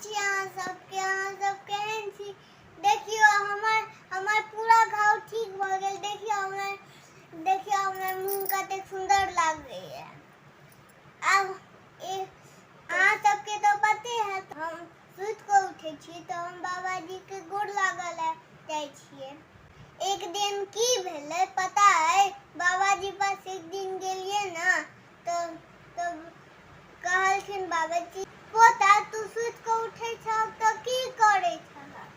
छी अहाँ सब केहन छी। देखियो हमर पूरा घाव ठीक भ गेल। देखियो हमर मुंह कते सुंदर लागैया। अब अहाँ सबके तो पते है, हम सुत के उठे छी तो हम बाबाजी के गोड़ लागल जाय छियै। एक दिन की भेलै पता है, बाबाजी पास एक दिन गेलिए ना तो कहलखिन बाबाजी, पोता तू सुत के उठे छ तो की करे छ?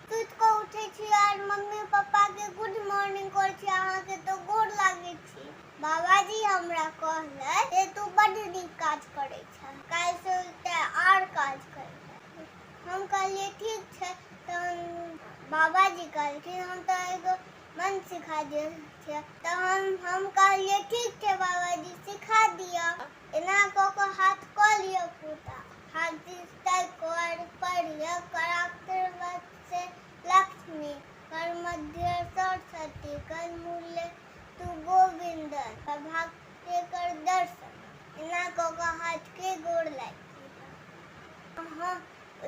सुत के उठे छी और मम्मी पापा के गुड मॉर्निंग करे छी, अहाँ के तो गोड़ लागे छी। बाबाजी हमरा कहले जे तू बड़ नीक काज करे छ, काल से उल्टा और काज करे। हम कहलिए ठीक छै। तो बाबाजी कहलखिन हम तो एगो मंत्र सिखा दिए छियै। तो हम कहलिए ठीक छै बाबाजी सिखा दिया। एना को हाथ क लियो पूता, हाथ दिस कर पढ़िया करात्र से लक्ष्मी कर मध्य सरस्वती कर मूल्य तू गोविंद भाग्य कर दर्शन। एना को हाथ के गोड़ लागी। हाँ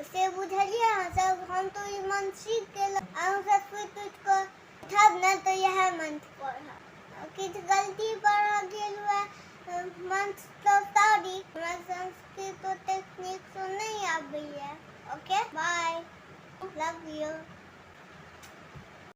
से बुझलिए अहाँ सब, हम तो ई मंत्र सीख गेल। अहाँ सब सुत को उठब न तो यह मंत्र पढ़ब। किछ गलती पढ़ गेल हुआ मंत्र तो सॉरी, हमरा संस्कृत तो टेक्निक तो नहीं आबैया। Okay bye, love you.